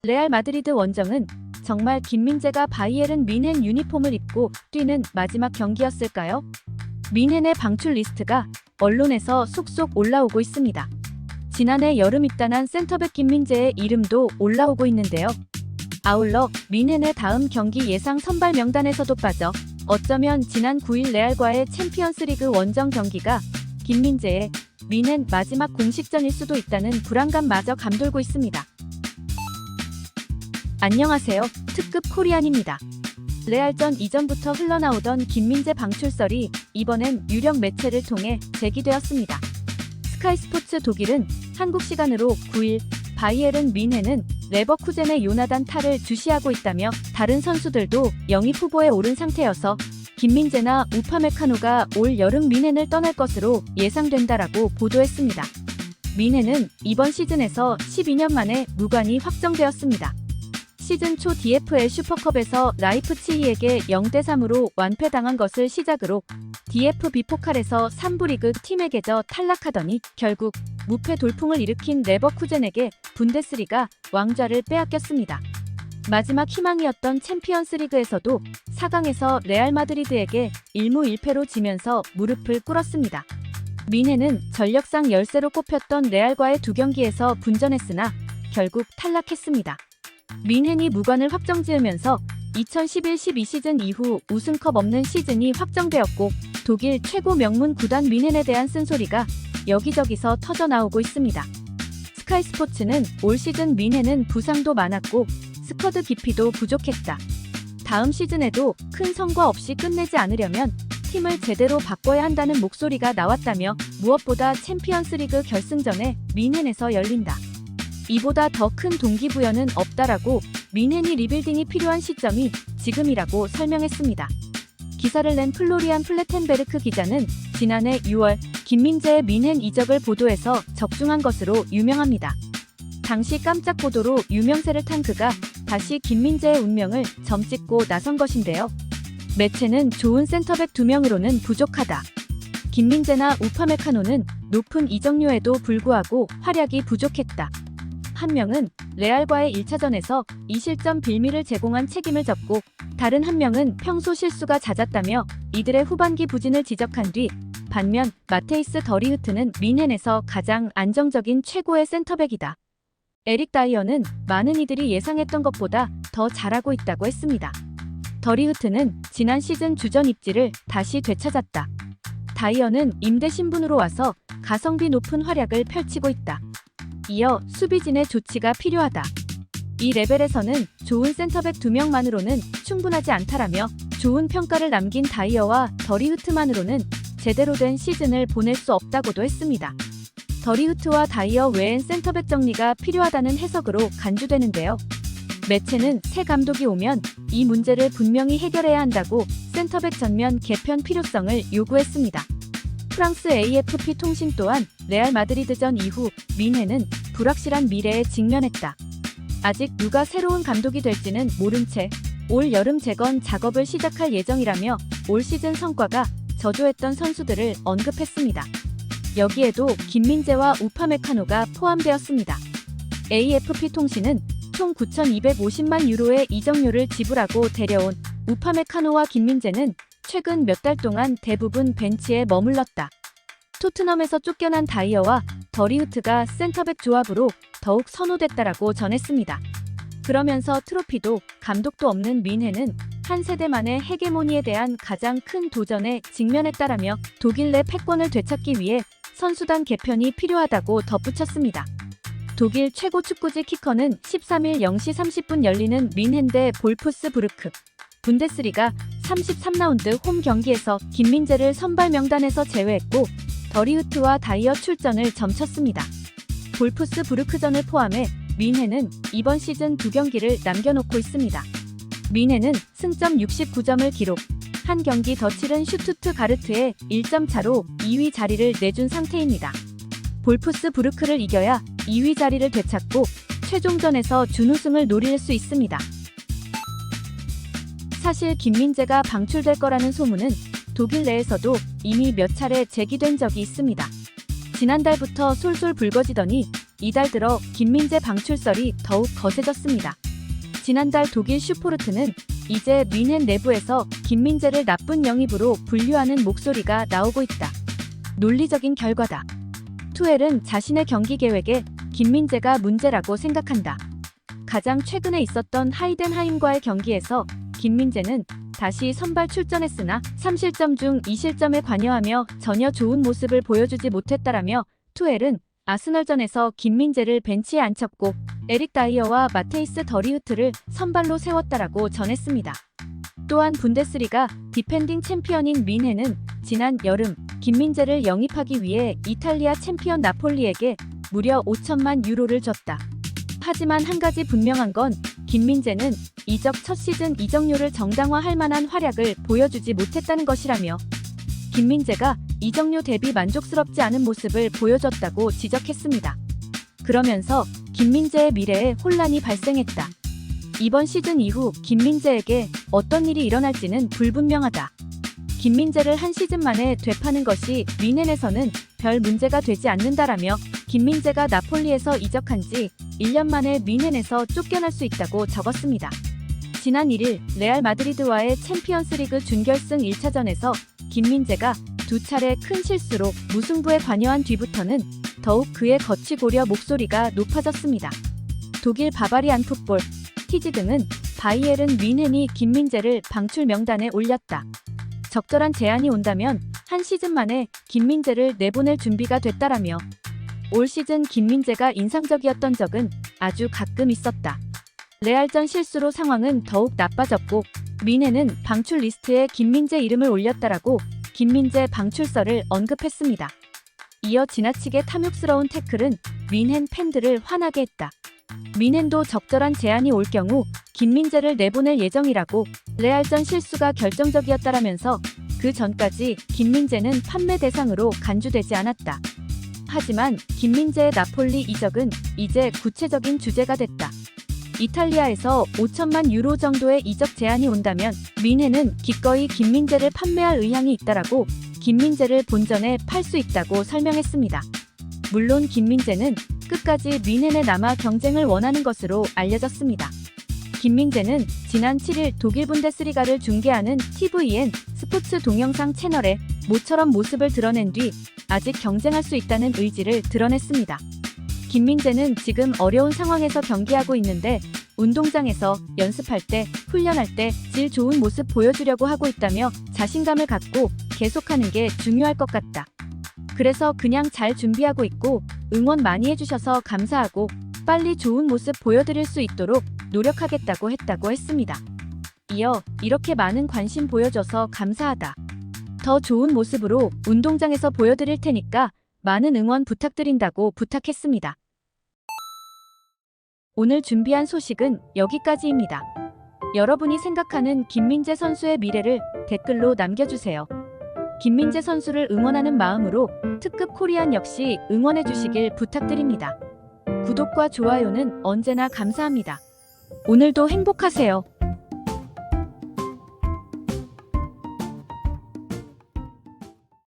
레알 마드리드 원정은 정말 김민재가 바이에른 뮌헨 유니폼을 입고 뛰는 마지막 경기였을까요? 뮌헨의 방출 리스트가 언론에서 속속 올라오고 있습니다. 지난해 여름 입단한 센터백 김민재의 이름도 올라오고 있는데요. 아울러 뮌헨의 다음 경기 예상 선발 명단에서도 빠져 어쩌면 지난 9일 레알과의 챔피언스리그 원정 경기가 김민재의 뮌헨 마지막 공식전일 수도 있다는 불안감마저 감돌고 있습니다. 안녕하세요. 특급 코리안입니다. 레알전 이전부터 흘러나오던 김민재 방출설이 이번엔 유력 매체를 통해 제기되었습니다. 스카이스포츠 독일은 한국 시간으로 9일 바이에른 뮌헨은 레버쿠젠의 요나단 타를 주시하고 있다며 다른 선수들도 영입 후보에 오른 상태여서 김민재나 우파메카노가 올 여름 뮌헨을 떠날 것으로 예상된다라고 보도했습니다. 뮌헨은 이번 시즌에서 12년 만에 무관이 확정되었습니다. 시즌 초 DFL 슈퍼컵에서 라이프치히에게 0대3으로 완패당한 것을 시작으로 DFB 포칼에서 3부 리그 팀에게져 탈락하더니 결국 무패 돌풍을 일으킨 레버쿠젠에게 분데스리가 왕좌를 빼앗겼습니다. 마지막 희망이었던 챔피언스리그에서도 4강에서 레알 마드리드에게 1무 1패로 지면서 무릎을 꿇었습니다. 뮌헨은 전력상 열세로 꼽혔던 레알과의 두 경기에서 분전했으나 결국 탈락했습니다. 뮌헨이 무관을 확정지으면서 2011-12 시즌 이후 우승컵 없는 시즌이 확정되었고 독일 최고 명문 구단 뮌헨에 대한 쓴소리가 여기저기서 터져나오고 있습니다. 스카이스포츠는 올 시즌 뮌헨은 부상도 많았고 스쿼드 깊이도 부족했다. 다음 시즌에도 큰 성과 없이 끝내지 않으려면 팀을 제대로 바꿔야 한다는 목소리가 나왔다며 무엇보다 챔피언스리그 결승전에 뮌헨에서 열린다. 이보다 더 큰 동기부여는 없다라고 뮌헨이 리빌딩이 필요한 시점이 지금이라고 설명했습니다. 기사를 낸 플로리안 플레텐베르크 기자는 지난해 6월 김민재의 뮌헨 이적을 보도해서 적중한 것으로 유명합니다. 당시 깜짝 보도로 유명세를 탄 그가 다시 김민재의 운명을 점찍고 나선 것인데요. 매체는 좋은 센터백 2명으로는 부족하다. 김민재나 우파메카노는 높은 이적료에도 불구하고 활약이 부족했다. 한 명은 레알과의 1차전에서 이실점 빌미를 제공한 책임을 졌고 다른 한 명은 평소 실수가 잦았다며 이들의 후반기 부진을 지적한 뒤 반면 마테이스 더리흐트는 뮌헨에서 가장 안정적인 최고의 센터백이다. 에릭 다이어는 많은 이들이 예상했던 것보다 더 잘하고 있다고 했습니다. 더리흐트는 지난 시즌 주전 입지를 다시 되찾았다. 다이어는 임대 신분으로 와서 가성비 높은 활약을 펼치고 있다. 이어 수비진의 조치가 필요하다. 이 레벨에서는 좋은 센터백 2명만으로는 충분하지 않다라며 좋은 평가를 남긴 다이어와 더리흐트만으로는 제대로 된 시즌을 보낼 수 없다고도 했습니다. 더리흐트와 다이어 외엔 센터백 정리가 필요하다는 해석으로 간주되는데요. 매체는 새 감독이 오면 이 문제를 분명히 해결해야 한다고 센터백 전면 개편 필요성을 요구했습니다. 프랑스 AFP 통신 또한 레알 마드리드전 이후 뮌헨은 불확실한 미래에 직면했다. 아직 누가 새로운 감독이 될지는 모른 채 올 여름 재건 작업을 시작할 예정이라며 올 시즌 성과가 저조했던 선수들을 언급했습니다. 여기에도 김민재와 우파메카노가 포함되었습니다. AFP 통신은 총 9,250만 유로의 이적료를 지불하고 데려온 우파메카노와 김민재는 최근 몇 달 동안 대부분 벤치에 머물렀다. 토트넘에서 쫓겨난 다이어와 더리흐트가 센터백 조합으로 더욱 선호됐다라고 전했습니다. 그러면서 트로피도 감독도 없는 뮌헨은 한 세대만의 헤게모니에 대한 가장 큰 도전에 직면했다라며 독일 내 패권을 되찾기 위해 선수단 개편이 필요하다고 덧붙였습니다. 독일 최고 축구지 키커는 13일 0시 30분 열리는 뮌헨 대 볼프스부르크 분데스리가 33라운드 홈 경기에서 김민재를 선발 명단에서 제외했고 더리흐트와 다이어 출전을 점쳤습니다. 볼프스부르크전을 포함해 뮌헨은 이번 시즌 2경기를 남겨놓고 있습니다. 뮌헨은 승점 69점을 기록, 한 경기 더 치른 슈투트가르트에 1점 차로 2위 자리를 내준 상태입니다. 볼프스부르크를 이겨야 2위 자리를 되찾고 최종전에서 준우승을 노릴 수 있습니다. 사실 김민재가 방출될 거라는 소문은 독일 내에서도 이미 몇 차례 제기된 적이 있습니다. 지난달부터 솔솔 불거지더니 이달 들어 김민재 방출설이 더욱 거세졌습니다. 지난달 독일 슈포르트는 이제 뮌헨 내부에서 김민재를 나쁜 영입으로 분류하는 목소리가 나오고 있다. 논리적인 결과다. 투엘은 자신의 경기 계획에 김민재가 문제라고 생각한다. 가장 최근에 있었던 하이덴하임과의 경기에서 김민재는 다시 선발 출전했으나 3실점 중 2실점에 관여하며 전혀 좋은 모습을 보여주지 못했다라며 투엘은 아스널전에서 김민재를 벤치에 앉혔고 에릭 다이어와 마테이스 더리흐트를 선발로 세웠다라고 전했습니다. 또한 분데스리가 디펜딩 챔피언인 뮌헨은 지난 여름 김민재를 영입하기 위해 이탈리아 챔피언 나폴리에게 무려 5천만 유로를 줬다. 하지만 한 가지 분명한 건 김민재는 이적 첫 시즌 이적료를 정당화할 만한 활약을 보여주지 못했다는 것이라며 김민재가 이적료 대비 만족스럽지 않은 모습을 보여줬다고 지적했습니다. 그러면서 김민재의 미래에 혼란이 발생했다. 이번 시즌 이후 김민재에게 어떤 일이 일어날지는 불분명하다. 김민재를 한 시즌 만에 되파는 것이 뮌헨에서는 별 문제가 되지 않는다라며 김민재가 나폴리에서 이적한 지 1년 만에 뮌헨에서 쫓겨날 수 있다고 적었습니다. 지난 1일 레알 마드리드와의 챔피언스리그 준결승 1차전에서 김민재가 두 차례 큰 실수로 무승부에 관여한 뒤부터는 더욱 그의 거취고려 목소리가 높아졌습니다. 독일 바바리안 풋볼, 티지 등은 바이에른 뮌헨이 김민재를 방출 명단에 올렸다. 적절한 제안이 온다면 한 시즌 만에 김민재를 내보낼 준비가 됐다라며 올 시즌 김민재가 인상적이었던 적은 아주 가끔 있었다. 레알전 실수로 상황은 더욱 나빠졌고 뮌헨은 방출 리스트에 김민재 이름을 올렸다라고 김민재 방출설을 언급했습니다. 이어 지나치게 탐욕스러운 태클은 뮌헨 팬들을 화나게 했다. 뮌헨도 적절한 제안이 올 경우 김민재를 내보낼 예정이라고 레알전 실수가 결정적이었다라면서 그 전까지 김민재는 판매 대상으로 간주되지 않았다. 하지만 김민재의 나폴리 이적은 이제 구체적인 주제가 됐다. 이탈리아에서 5천만 유로 정도의 이적 제안이 온다면 뮌헨은 기꺼이 김민재를 판매할 의향이 있다라고 김민재를 본전에 팔 수 있다고 설명했습니다. 물론 김민재는 끝까지 뮌헨에 남아 경쟁을 원하는 것으로 알려졌습니다. 김민재는 지난 7일 독일 분데스리가를 중계하는 TVN 스포츠 동영상 채널에 모처럼 모습을 드러낸 뒤 아직 경쟁할 수 있다는 의지를 드러냈습니다. 김민재는 지금 어려운 상황에서 경기하고 있는데 운동장에서 연습할 때, 훈련할 때 질 좋은 모습 보여주려고 하고 있다며 자신감을 갖고 계속하는 게 중요할 것 같다. 그래서 그냥 잘 준비하고 있고 응원 많이 해주셔서 감사하고 빨리 좋은 모습 보여드릴 수 있도록 노력하겠다고 했습니다. 이어 이렇게 많은 관심 보여줘서 감사하다. 더 좋은 모습으로 운동장에서 보여드릴 테니까 많은 응원 부탁드린다고 부탁했습니다. 오늘 준비한 소식은 여기까지입니다. 여러분이 생각하는 김민재 선수의 미래를 댓글로 남겨주세요. 김민재 선수를 응원하는 마음으로 특급 코리안 역시 응원해주시길 부탁드립니다. 구독과 좋아요는 언제나 감사합니다. 오늘도 행복하세요.